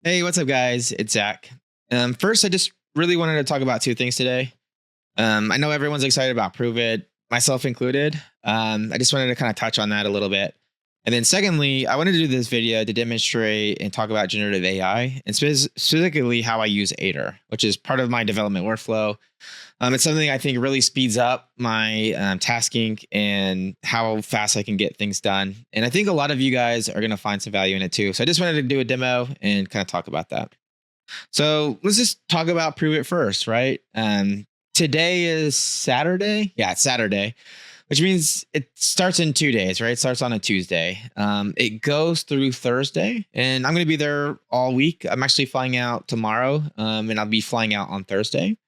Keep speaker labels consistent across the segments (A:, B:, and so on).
A: Hey, what's up, guys? It's Zach. First, I just really wanted to talk about two things today. I know everyone's excited about Prove It, myself included. I just wanted to kind of touch on that a little bit. And then, secondly, I wanted to do this video to demonstrate and talk about generative AI and specifically how I use Aider, which is part of my development workflow. It's something I think really speeds up my tasking and how fast I can get things done. And I think a lot of you guys are going to find some value in it too. So I just wanted to do a demo and kind of talk about that. So let's just talk about Prove It first, right? Today is Saturday. Yeah, it's Saturday, which means it starts in 2 days, right? It starts on a Tuesday. It goes through Thursday, and I'm going to be there all week. I'm actually flying out tomorrow, and I'll be flying out on Thursday.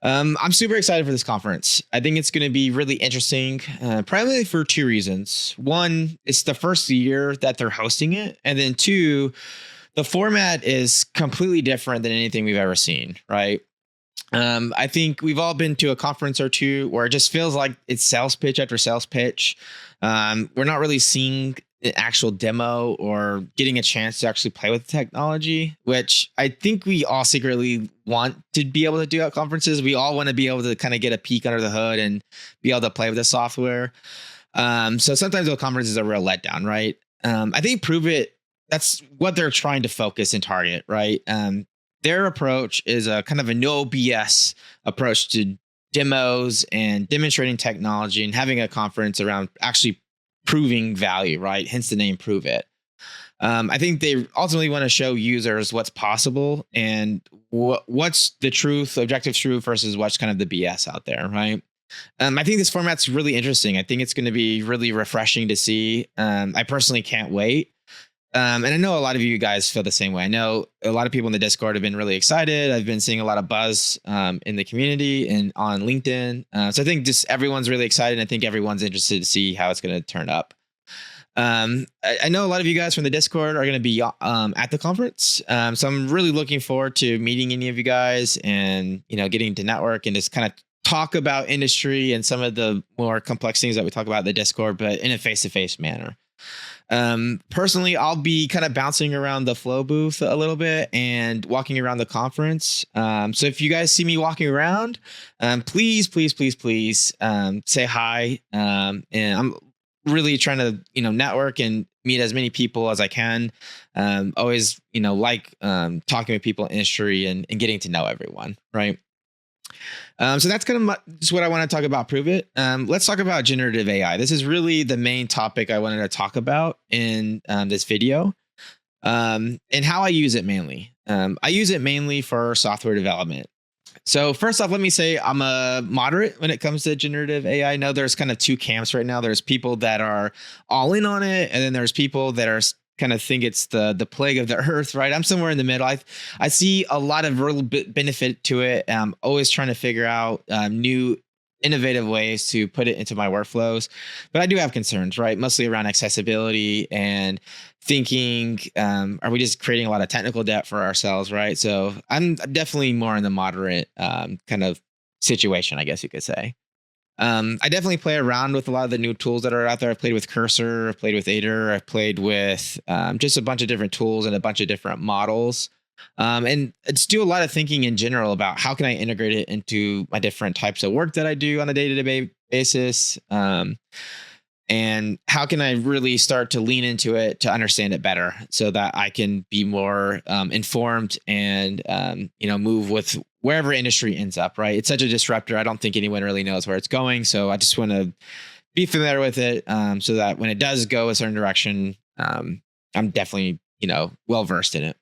A: I'm super excited for this conference. I think it's going to be really interesting, primarily for two reasons. One, it's the first year that they're hosting it. And then two, the format is completely different than anything we've ever seen, right? I think we've all been to a conference or two where it just feels like it's sales pitch after sales pitch. We're not really seeing an actual demo or getting a chance to actually play with the technology, which I think we all secretly want to be able to do at conferences. We all want to be able to kind of get a peek under the hood and be able to play with the software. So sometimes those conferences are a real letdown, right? I think Prove It, that's what they're trying to focus and target, right? Their approach is a kind of a no BS approach to demos and demonstrating technology and having a conference around actually proving value, right? Hence the name Prove It. I think they ultimately want to show users what's possible and what's the truth, objective truth versus what's kind of the BS out there, right? I think this format's really interesting. I think it's going to be really refreshing to see. I personally can't wait. And I know a lot of you guys feel the same way. I know a lot of people in the Discord have been really excited. I've been seeing a lot of buzz in the community and on LinkedIn. So I think just everyone's really excited. I think everyone's interested to see how it's going to turn up. I know a lot of you guys from the Discord are going to be at the conference. So I'm really looking forward to meeting any of you guys and, getting to network and just kind of talk about industry and some of the more complex things that we talk about in the Discord, but in a face-to-face manner. Personally, I'll be kind of bouncing around the flow booth a little bit and walking around the conference. So if you guys see me walking around, please say hi. And I'm really trying to, network and meet as many people as I can. Always, talking with people in industry and getting to know everyone. Right. So that's kind of just what I want to talk about. Prove It. Let's talk about generative AI. This is really the main topic I wanted to talk about in this video, and how I use it mainly. I use it mainly for software development. So first off, let me say I'm a moderate when it comes to generative AI. I know there's kind of two camps right now. There's people that are all in on it, and then there's people that are kind of think it's the plague of the earth, right? I'm somewhere in the middle. I see a lot of real benefit to it. I'm always trying to figure out new innovative ways to put it into my workflows, but I do have concerns, right? Mostly around accessibility and thinking, are we just creating a lot of technical debt for ourselves, right? So I'm definitely more in the moderate kind of situation, I guess you could say. I definitely play around with a lot of the new tools that are out there. I've played with Cursor, I've played with Aider, I've played with just a bunch of different tools and a bunch of different models. And it's do a lot of thinking in general about how can I integrate it into my different types of work that I do on a day-to-day basis. And how can I really start to lean into it to understand it better so that I can be more informed and, move with wherever industry ends up, right? It's such a disruptor. I don't think anyone really knows where it's going. So I just want to be familiar with it so that when it does go a certain direction, I'm definitely, well-versed in it.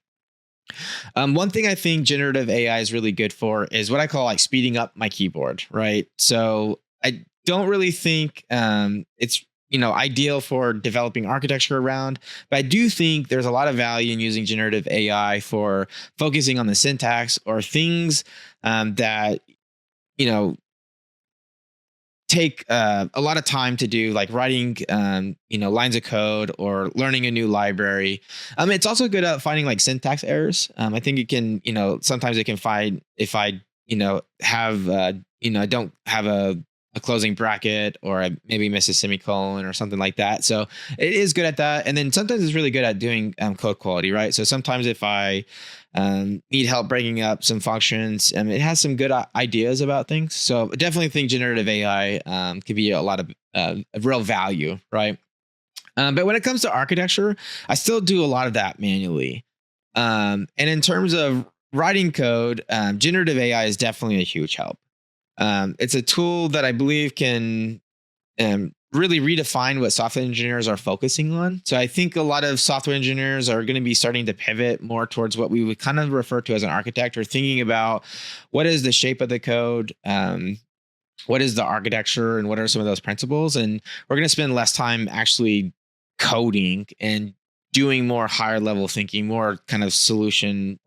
A: One thing I think generative AI is really good for is what I call like speeding up my keyboard, right? So I don't really think it's ideal for developing architecture around, but I do think there's a lot of value in using generative AI for focusing on the syntax or things that, take a lot of time to do, like writing, lines of code or learning a new library. It's also good at finding like syntax errors. I think it can, sometimes it can find if I, have, I don't have a a closing bracket, or maybe miss a semicolon or something like that. So it is good at that. And then sometimes it's really good at doing code quality, right? So sometimes if I need help breaking up some functions, it has some good ideas about things. So I definitely think generative AI could be a lot of real value, right? But when it comes to architecture, I still do a lot of that manually. And in terms of writing code, generative AI is definitely a huge help. It's a tool that I believe can really redefine what software engineers are focusing on. So I think a lot of software engineers are going to be starting to pivot more towards what we would kind of refer to as an architect, or thinking about what is the shape of the code, what is the architecture, and what are some of those principles. And we're going to spend less time actually coding and doing more higher level thinking, more kind of solution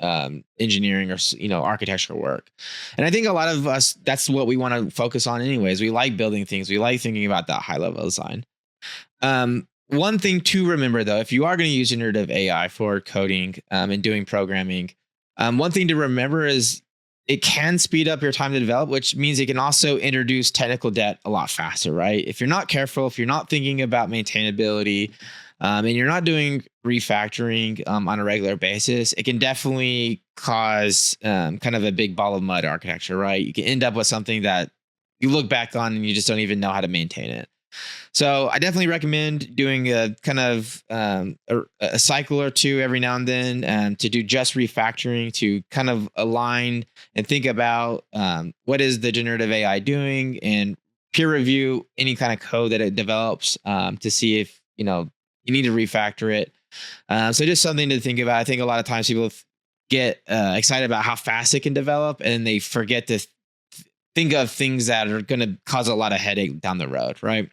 A: engineering, or architectural work. And I think a lot of us, that's what we want to focus on anyways. We like building things, we like thinking about that high level design. One thing to remember though, if you are going to use generative AI for coding and doing programming, one thing to remember is it can speed up your time to develop, which means it can also introduce technical debt a lot faster, right? If you're not careful, if you're not thinking about maintainability, and you're not doing refactoring on a regular basis, it can definitely cause kind of a big ball of mud architecture, right? You can end up with something that you look back on and you just don't even know how to maintain it. So I definitely recommend doing a kind of a cycle or two every now and then to do just refactoring, to kind of align and think about what is the generative AI doing, and peer review any kind of code that it develops to see if you need to refactor it. So just something to think about. I think a lot of times people get excited about how fast it can develop, and they forget to think of things that are going to cause a lot of headache down the road, right?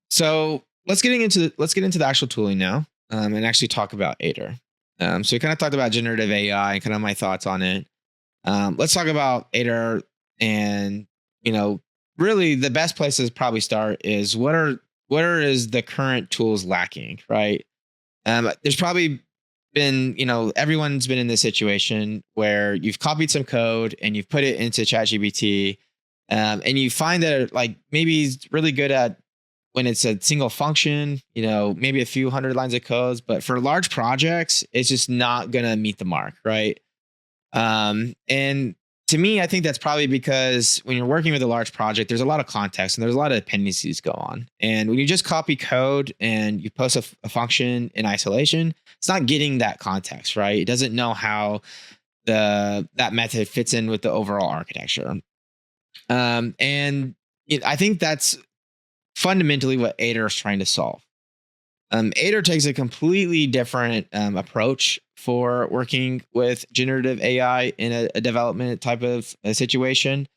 A: So let's get into the actual tooling now, and actually talk about Aider. So we kind of talked about generative AI and kind of my thoughts on it. Let's talk about Aider, and really the best place to probably start is what is the current tools lacking, right? There's probably been, everyone's been in this situation where you've copied some code and you've put it into ChatGPT, and you find that like maybe it's really good at when it's a single function, maybe a few hundred lines of codes, but for large projects, it's just not gonna meet the mark, right? And to me, I think that's probably because when you're working with a large project, there's a lot of context and there's a lot of dependencies go on. And when you just copy code and you post a function in isolation, it's not getting that context, right? It doesn't know how that method fits in with the overall architecture. I think that's fundamentally what Aider is trying to solve. Aider takes a completely different approach for working with generative AI in a development type of a situation.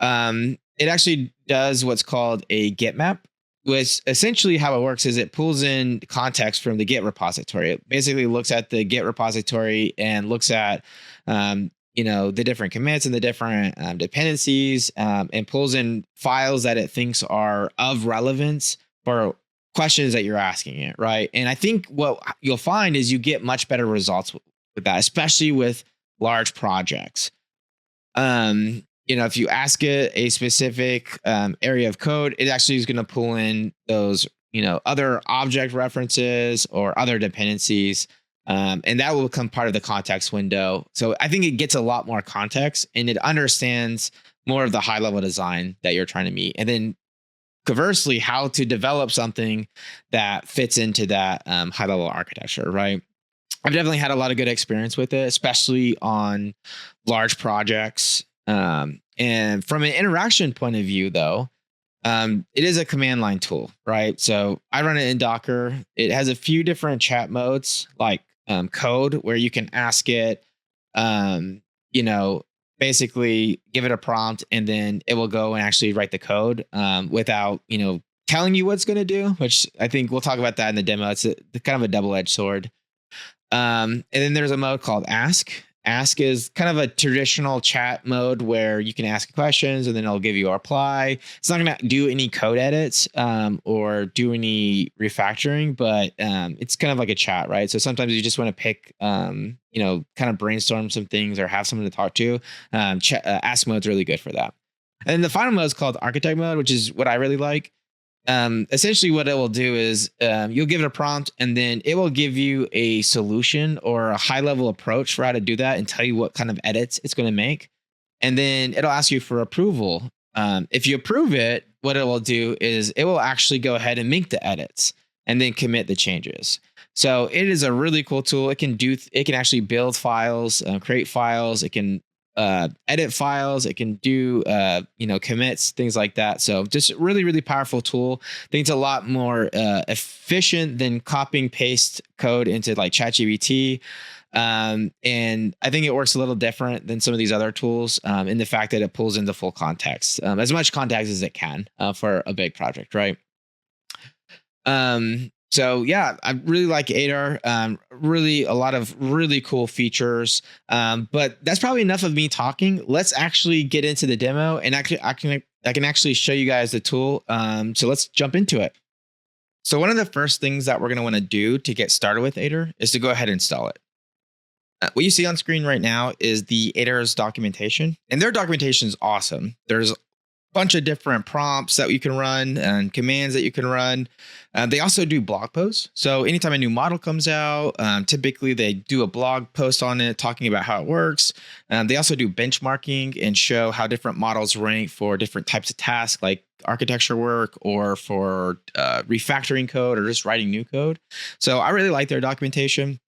A: It actually does what's called a Git map, which essentially how it works is it pulls in context from the Git repository. It basically looks at the Git repository and looks at the different commits and the different dependencies, and pulls in files that it thinks are of relevance for questions that you're asking it, right? And I think what you'll find is you get much better results with that, especially with large projects. If you ask it a specific area of code, it actually is going to pull in those, other object references or other dependencies. And that will become part of the context window. So I think it gets a lot more context and it understands more of the high level design that you're trying to meet. And then conversely, how to develop something that fits into that high level architecture, right? I've definitely had a lot of good experience with it, especially on large projects. And from an interaction point of view, though, it is a command line tool, right? So I run it in Docker. It has a few different chat modes, like code, where you can ask it, basically give it a prompt, and then it will go and actually write the code without, telling you what it's going to do, which I think we'll talk about that in the demo. It's kind of a double-edged sword. And then there's a mode called Ask. Ask is kind of a traditional chat mode where you can ask questions and then it'll give you a reply. It's not going to do any code edits or do any refactoring, but it's kind of like a chat, right? So sometimes you just want to pick, kind of brainstorm some things or have someone to talk to. Ask mode's really good for that. And then the final mode is called architect mode, which is what I really like. Essentially, what it will do is you'll give it a prompt, and then it will give you a solution or a high level approach for how to do that, and tell you what kind of edits it's going to make. And then it'll ask you for approval. If you approve it, what it will do is it will actually go ahead and make the edits and then commit the changes. So it is a really cool tool. It can actually build files, create files. It can edit files. It can do commits, things like that. So just really, really powerful tool. I think it's a lot more efficient than copying paste code into like ChatGPT. And I think it works a little different than some of these other tools in the fact that it pulls into full context, as much context as it can for a big project, right? So yeah, I really like ADAR. Really, a lot of really cool features. But that's probably enough of me talking. Let's actually get into the demo, and I can actually show you guys the tool. So let's jump into it. So one of the first things that we're going to want to do to get started with ADAR is to go ahead and install it. What you see on screen right now is the ADAR's documentation, and their documentation is awesome. There's a bunch of different prompts that you can run and commands that you can run. They also do blog posts. So anytime a new model comes out, typically they do a blog post on it talking about how it works. They also do benchmarking and show how different models rank for different types of tasks, like architecture work or for refactoring code or just writing new code. So I really like their documentation.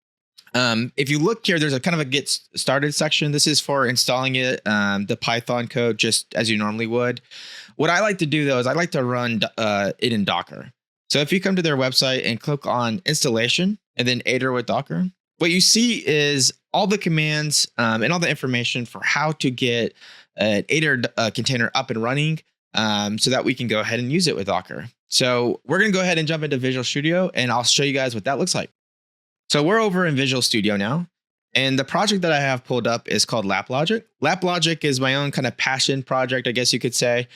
A: If you look here, there's a kind of a get started section. This is for installing it, the Python code, just as you normally would. What I like to do though is I like to run it in Docker. So if you come to their website and click on installation and then ADAR with Docker, what you see is all the commands and all the information for how to get an ADAR container up and running so that we can go ahead and use it with Docker. So we're going to go ahead and jump into Visual Studio, and I'll show you guys what that looks like. So we're over in Visual Studio now, and the project that I have pulled up is called LapLogic. LapLogic is my own kind of passion project, I guess you could say.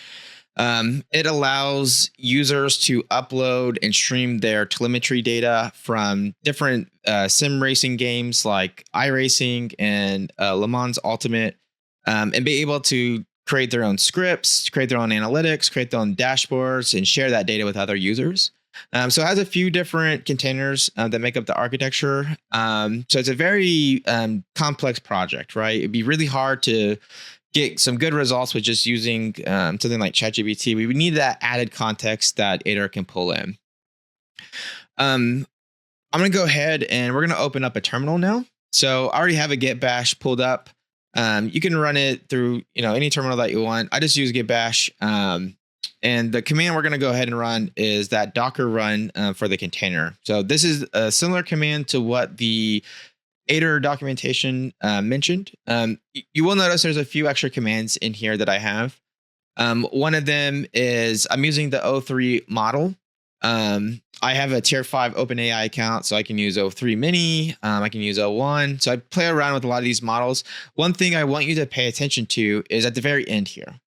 A: It allows users to upload and stream their telemetry data from different sim racing games like iRacing and Le Mans Ultimate, and be able to create their own scripts, create their own analytics, create their own dashboards, and share that data with other users. So it has a few different containers that make up the architecture. So it's a very complex project, right? It'd be really hard to get some good results with just using something like ChatGPT. We would need that added context that ADAR can pull in. I'm going to go ahead and we're going to open up a terminal now. So I already have a Git Bash pulled up. You can run it through any terminal that you want. I just use Git Bash. And the command we're going to go ahead and run is that Docker run for the container. So this is a similar command to what the ADAR documentation mentioned. You will notice there's a few extra commands in here that I have. One of them is I'm using the O3 model. I have a tier 5 OpenAI account, so I can use O3 mini. I can use O1. So I play around with a lot of these models. One thing I want you to pay attention to is at the very end here.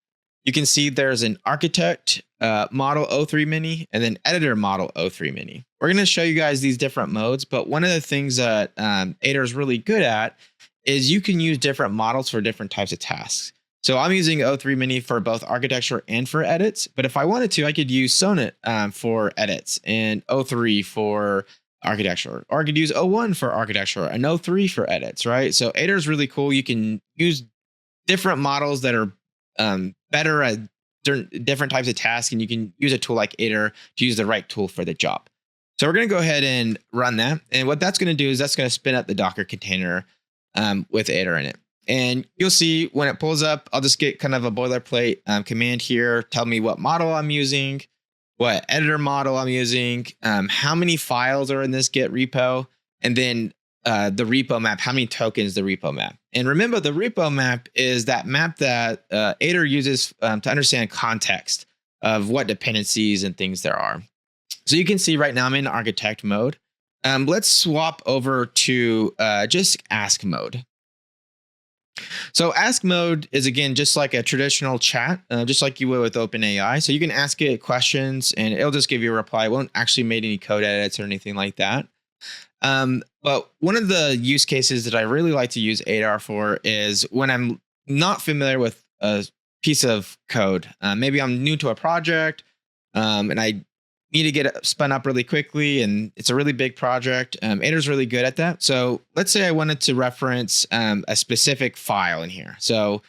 A: You can see there's an architect model O3 mini and then editor model O3 mini. We're going to show you guys these different modes, but one of the things that ADAR is really good at is you can use different models for different types of tasks. So I'm using O3 mini for both architecture and for edits, but if I wanted to, I could use Sonnet for edits and O3 for architecture, or I could use O1 for architecture and O3 for edits, right? So ADAR is really cool. You can use different models that are better at different types of tasks, and you can use a tool like ADAR to use the right tool for the job. So we're going to go ahead and run that. And what that's going to do is that's going to spin up the Docker container with ADAR in it. And you'll see when it pulls up, I'll just get kind of a boilerplate command here. Tell me what model I'm using, what editor model I'm using, how many files are in this Git repo, and then the repo map, how many tokens the repo map. And remember, the repo map is that map that ADAR uses to understand context of what dependencies and things there are. So you can see right now I'm in architect mode. Let's swap over to just ask mode. So ask mode is, again, just like a traditional chat, just like you would with OpenAI. So you can ask it questions and it'll just give you a reply. It won't actually make any code edits or anything like that. But one of the use cases that I really like to use ADAR for is when I'm not familiar with a piece of code. Maybe I'm new to a project, and I need to get it spun up really quickly, and it's a really big project. Aider's really good at that. So let's say I wanted to reference a specific file in here. So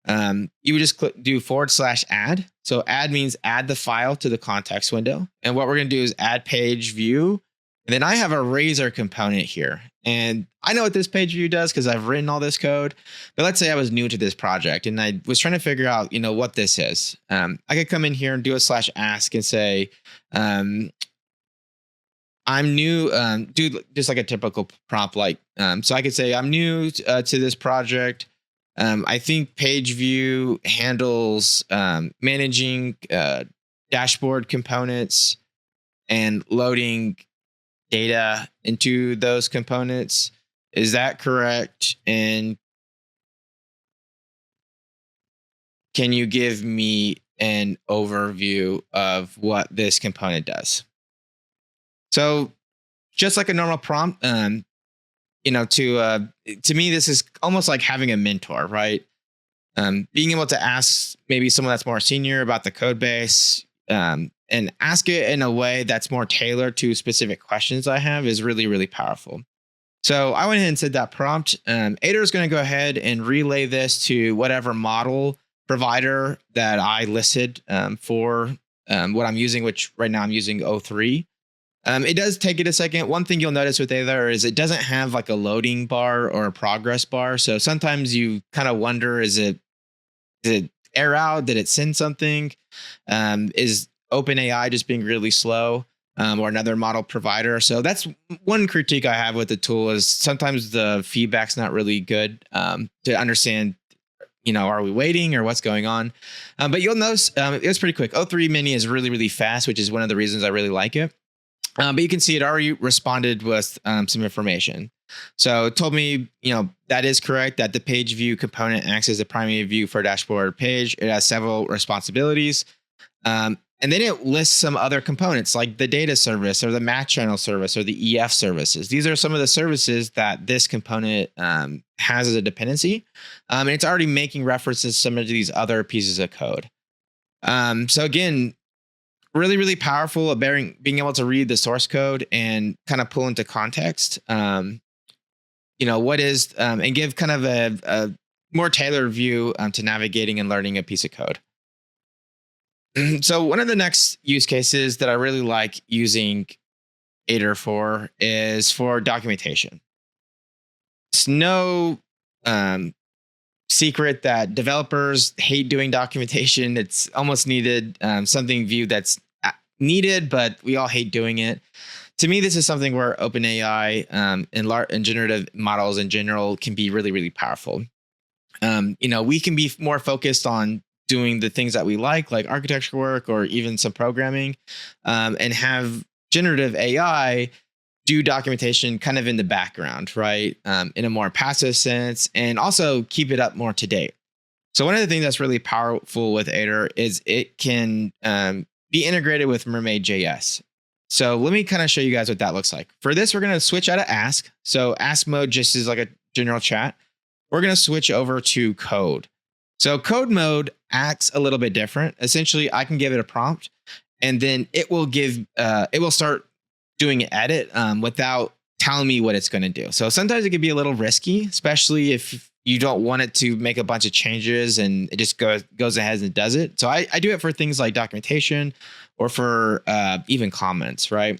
A: you would just do /add. So add means add the file to the context window. And what we're going to do is add page view. And then I have a razor component here. And I know what this page view does because I've written all this code. But let's say I was new to this project and I was trying to figure out, what this is. I could come in here and do a /ask and say, I'm new, do just like a typical prompt. So I could say I'm new to this project. I think page view handles managing dashboard components and loading data into those components. Is that correct? And can you give me an overview of what this component does? So just like a normal prompt, to me, this is almost like having a mentor, right? Being able to ask maybe someone that's more senior about the code base, and ask it in a way that's more tailored to specific questions I have is really, really powerful. So I went ahead and said that prompt. Aider is going to go ahead and relay this to whatever model provider that I listed for what I'm using, which right now I'm using O3. It does take it a second. One thing you'll notice with Aider is it doesn't have like a loading bar or a progress bar. So sometimes you kind of wonder, did it error out? Did it send something? Is OpenAI just being really slow, or another model provider? So that's one critique I have with the tool is sometimes the feedback's not really good to understand, are we waiting or what's going on? But you'll notice it's pretty quick. O3 Mini is really, really fast, which is one of the reasons I really like it. But you can see it already responded with some information. So it told me, that is correct, that the page view component acts as the primary view for a dashboard page. It has several responsibilities. And then it lists some other components like the data service or the match channel service or the EF services. These are some of the services that this component has as a dependency. And it's already making references to some of these other pieces of code. So again, really, really powerful at being able to read the source code and kind of pull into context, what is, and give kind of a more tailored view to navigating and learning a piece of code. So one of the next use cases that I really like using Aider for is for documentation. It's no secret that developers hate doing documentation. It's almost needed, something viewed that's needed, but we all hate doing it. To me, this is something where OpenAI and generative models in general can be really, really powerful. We can be more focused on doing the things that we like architecture work or even some programming, and have generative AI do documentation kind of in the background, right? In a more passive sense, and also keep it up more to date. So one of the things that's really powerful with Aider is it can be integrated with Mermaid.js. So let me kind of show you guys what that looks like. For this, we're going to switch out of Ask. So Ask mode just is like a general chat. We're going to switch over to code. So code mode acts a little bit different. Essentially, I can give it a prompt and then it will start doing an edit without telling me what it's going to do. So sometimes it can be a little risky, especially if you don't want it to make a bunch of changes and it just goes ahead and does it. So I do it for things like documentation or for even comments, right?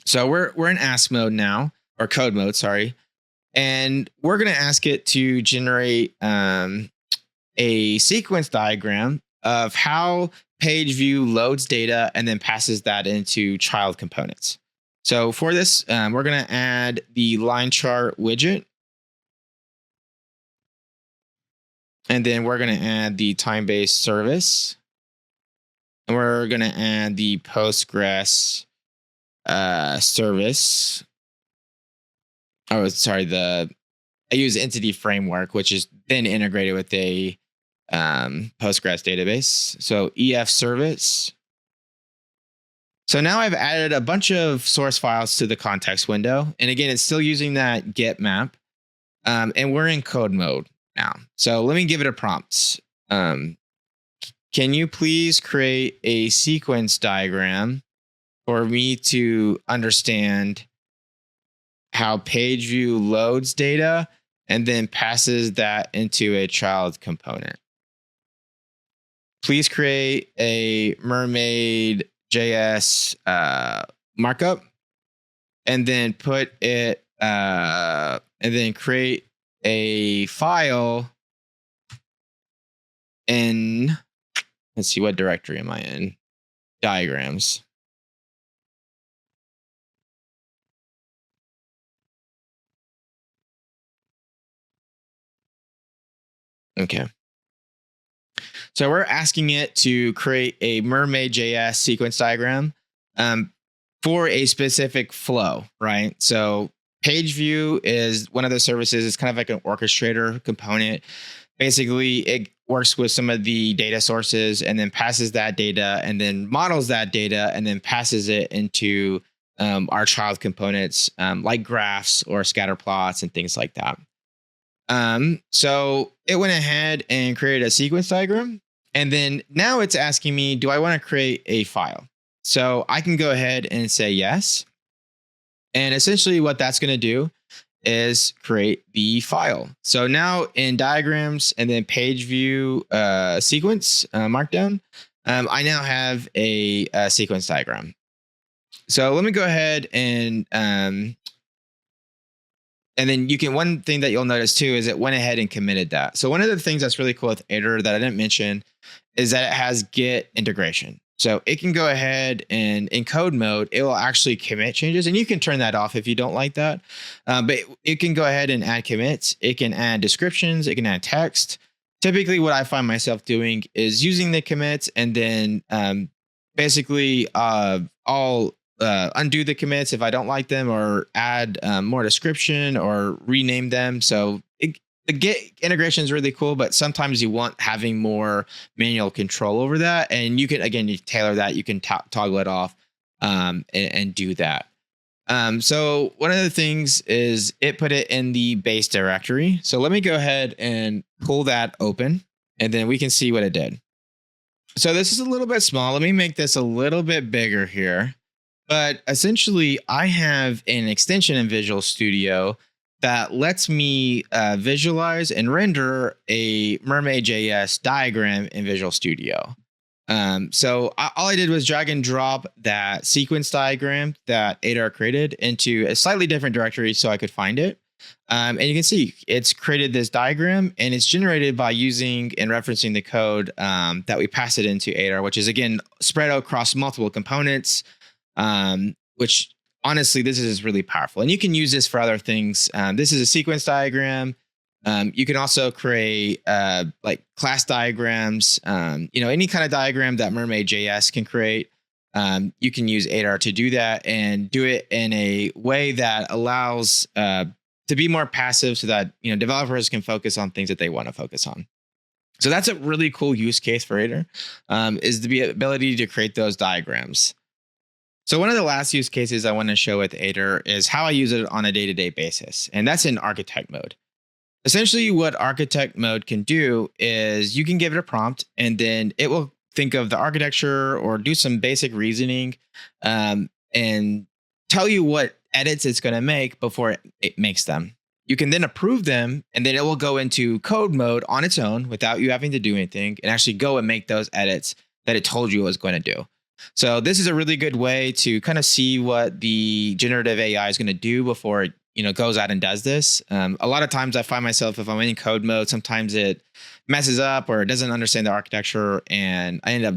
A: So we're in Ask mode now, or code mode, sorry. And we're going to ask it to generate a sequence diagram of how page view loads data and then passes that into child components. So for this, we're going to add the line chart widget. And then we're going to add the time-based service. And we're going to add the Postgres service. Oh, sorry. I use entity framework, which is then integrated with a Postgres database. So EF service. So now I've added a bunch of source files to the context window. And again, it's still using that get map. And we're in code mode now. So let me give it a prompt. can you please create a sequence diagram for me to understand how page view loads data and then passes that into a child component? Please create a mermaid JS markup and then put it and then create a file in, let's see, what directory am I in? Diagrams. Okay. So we're asking it to create a mermaid JS sequence diagram um, for a specific flow, right? So page view is one of the services. It's kind of like an orchestrator component. Basically, it works with some of the data sources and then passes that data and then models that data and then passes it into our child components like graphs or scatter plots and things like that. So it went ahead and created a sequence diagram. And then now it's asking me, do I want to create a file? So I can go ahead and say yes. And essentially what that's going to do is create the file. So now in diagrams and then page view sequence markdown, I now have a sequence diagram. So let me go ahead and then you can, one thing that you'll notice too is it went ahead and committed that. So one of the things that's really cool with Aider that I didn't mention is that it has Git integration. So it can go ahead and in code mode, it will actually commit changes, and you can turn that off if you don't like that. But it can go ahead and add commits. It can add descriptions. It can add text. Typically what I find myself doing is using the commits and then basically I'll undo the commits if I don't like them, or add more description or rename them. So the Git integration is really cool, but sometimes you want having more manual control over that. And you can, again, you tailor that. You can toggle it off and do that. So one of the things is it put it in the base directory. So let me go ahead and pull that open, and then we can see what it did. So this is a little bit small. Let me make this a little bit bigger here. But essentially, I have an extension in Visual Studio that lets me visualize and render a Mermaid.js diagram in Visual Studio. So all I did was drag and drop that sequence diagram that Aider created into a slightly different directory so I could find it. And you can see it's created this diagram, and it's generated by using and referencing the code that we pass it into Aider, which is, again, spread out across multiple components. Which honestly, this is really powerful, and you can use this for other things. This is a sequence diagram. You can also create like class diagrams, any kind of diagram that Mermaid.js can create. You can use Aider to do that and do it in a way that allows to be more passive so that, developers can focus on things that they want to focus on. So that's a really cool use case for Aider, is the ability to create those diagrams. So one of the last use cases I want to show with Aider is how I use it on a day-to-day basis, and that's in architect mode. Essentially, what architect mode can do is you can give it a prompt, and then it will think of the architecture or do some basic reasoning and tell you what edits it's going to make before it makes them. You can then approve them, and then it will go into code mode on its own without you having to do anything and actually go and make those edits that it told you it was going to do. So this is a really good way to kind of see what the generative AI is going to do before it goes out and does this. A lot of times I find myself, if I'm in code mode, sometimes it messes up or it doesn't understand the architecture, and I end up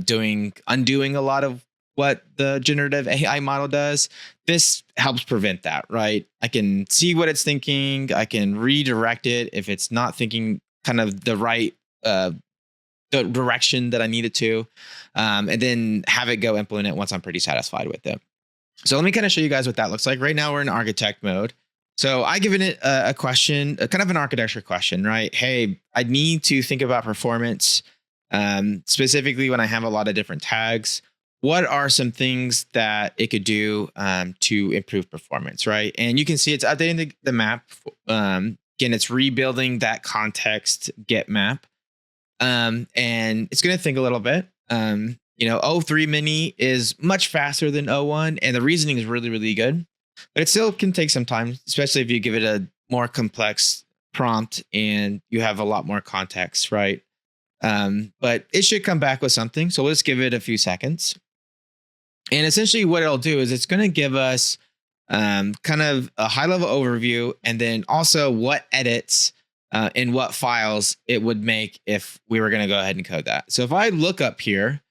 A: undoing a lot of what the generative AI model does. This helps prevent that, right? I can see what it's thinking. I can redirect it if it's not thinking kind of the right the direction that I need it to, and then have it go implement it once I'm pretty satisfied with it. So let me kind of show you guys what that looks like. Right now we're in architect mode. So I given it a question, kind of an architecture question, right? Hey, I need to think about performance, specifically when I have a lot of different tags. What are some things that it could do to improve performance, right? And you can see it's updating the map. Again, it's rebuilding that context get map. And it's going to think a little bit. O3 mini is much faster than O1, and the reasoning is really, really good, but it still can take some time, especially if you give it a more complex prompt and you have a lot more context, right? But it should come back with something. So let's give it a few seconds. And essentially what it'll do is it's going to give us kind of a high level overview, and then also what edits in what files it would make if we were going to go ahead and code that. So if I look up here,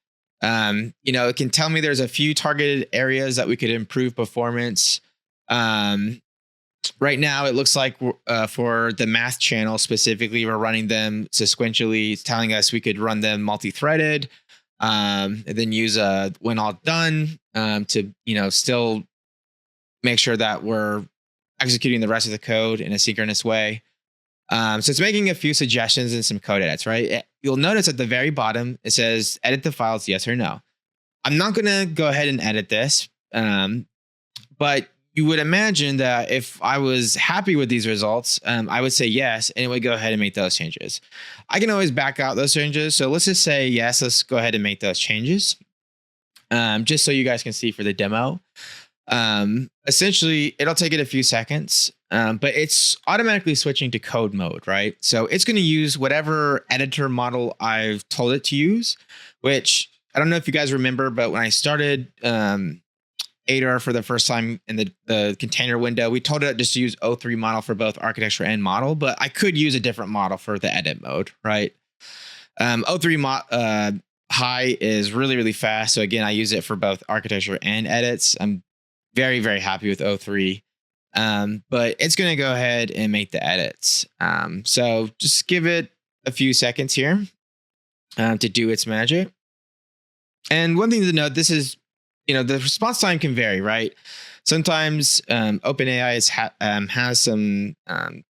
A: it can tell me there's a few targeted areas that we could improve performance. Right now, it looks like for the math channel specifically, we're running them sequentially. It's telling us we could run them multi-threaded, and then use a when all done to still make sure that we're executing the rest of the code in a synchronous way. So it's making a few suggestions and some code edits, right? You'll notice at the very bottom, it says edit the files, yes or no. I'm not going to go ahead and edit this, but you would imagine that if I was happy with these results, I would say yes, and it would go ahead and make those changes. I can always back out those changes. So let's just say yes, let's go ahead and make those changes. Just so you guys can see for the demo. Essentially, it'll take it a few seconds, but it's automatically switching to code mode, right? So it's going to use whatever editor model I've told it to use, which I don't know if you guys remember, but when I started Adar for the first time in the container window, we told it just to use O3 model for both architecture and model, but I could use a different model for the edit mode, right? O3 high is really, really fast. So again, I use it for both architecture and edits. I'm very, very happy with O3. But it's going to go ahead and make the edits. So just give it a few seconds here to do its magic. And one thing to note, this is, the response time can vary, right? Sometimes OpenAI has some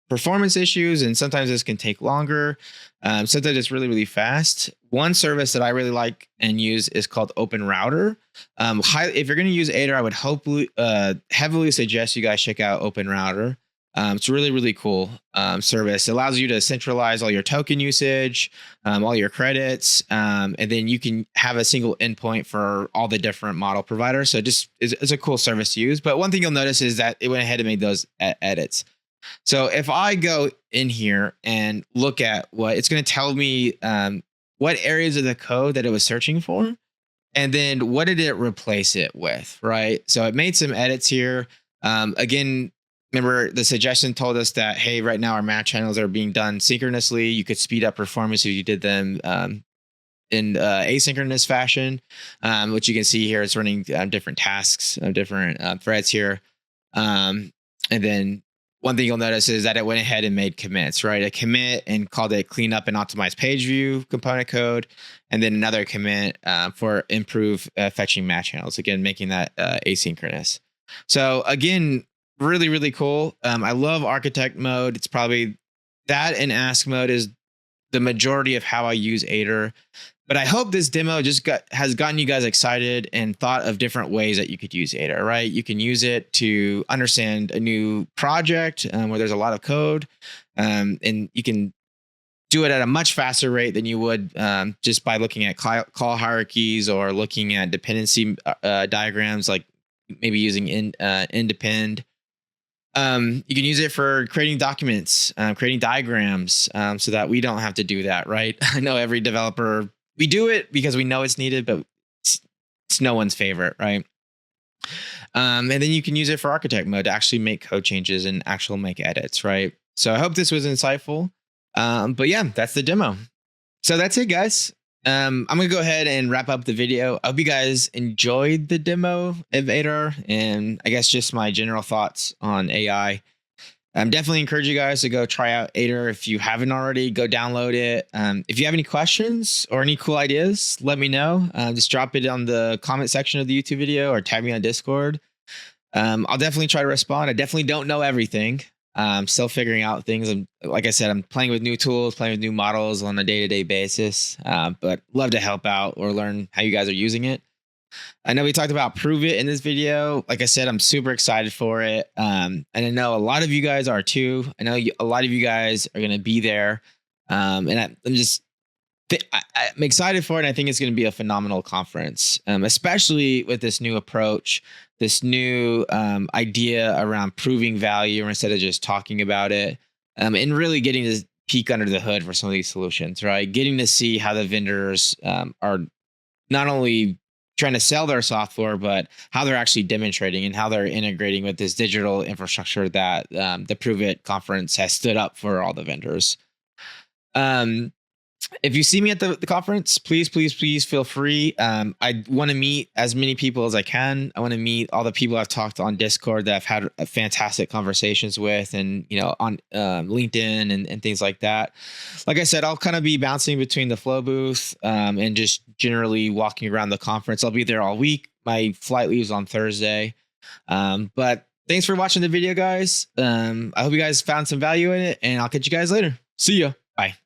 A: performance issues, and sometimes this can take longer. Sometimes it's really, really fast. One service that I really like and use is called OpenRouter. If you're going to use Adar, I would heavily suggest you guys check out OpenRouter. It's a really, really cool service. It allows you to centralize all your token usage, all your credits, and then you can have a single endpoint for all the different model providers. So it's a cool service to use. But one thing you'll notice is that it went ahead and made those edits. So if I go in here and look at what it's going to tell me, what areas of the code that it was searching for, and then what did it replace it with, right? So it made some edits here. Again, remember the suggestion told us that, hey, right now our math channels are being done synchronously. You could speed up performance if you did them in asynchronous fashion, which you can see here. It's running different tasks, different threads here. And then one thing you'll notice is that it went ahead and made commits, right? A commit and called it clean up and optimize page view component code. And then another commit for improve fetching match channels. Again, making that asynchronous. So again, really, really cool. I love architect mode. It's probably that, and ask mode is the majority of how I use Adar. But I hope this demo has gotten you guys excited and thought of different ways that you could use Adar, right? You can use it to understand a new project where there's a lot of code, and you can do it at a much faster rate than you would just by looking at call hierarchies or looking at dependency diagrams, like maybe using independ. You can use it for creating documents, creating diagrams, so that we don't have to do that, right? I know every developer, we do it because we know it's needed, but it's no one's favorite, right? And then you can use it for architect mode to actually make code changes and actually make edits, right? So I hope this was insightful. But yeah, that's the demo. So that's it, guys. I'm going to go ahead and wrap up the video. I hope you guys enjoyed the demo of Adar, and I guess just my general thoughts on AI. I'm definitely encourage you guys to go try out Adar. If you haven't already, go download it. If you have any questions or any cool ideas, let me know. Just drop it on the comment section of the YouTube video or tag me on Discord. I'll definitely try to respond. I definitely don't know everything. I'm still figuring out things. Like I said, I'm playing with new tools, playing with new models on a day-to-day basis, but love to help out or learn how you guys are using it. I know we talked about ProveIT in this video. Like I said, I'm super excited for it. And I know a lot of you guys are too. I know a lot of you guys are going to be there. And I'm just I'm excited for it. I think it's going to be a phenomenal conference, especially with this new approach, this new idea around proving value instead of just talking about it, and really getting to peek under the hood for some of these solutions, right? Getting to see how the vendors are not only trying to sell their software, but how they're actually demonstrating and how they're integrating with this digital infrastructure that the ProveIT conference has stood up for all the vendors. Um, if you see me at the conference, please feel free. I want to meet as many people as I can. I want to meet all the people I've talked on Discord that I've had fantastic conversations with, and on LinkedIn and things like that. Like I said, I'll kind of be bouncing between the Flow booth and just generally walking around the conference. I'll be there all week. My flight leaves on Thursday. But thanks for watching the video, guys. I hope you guys found some value in it, and I'll catch you guys later. See ya. Bye.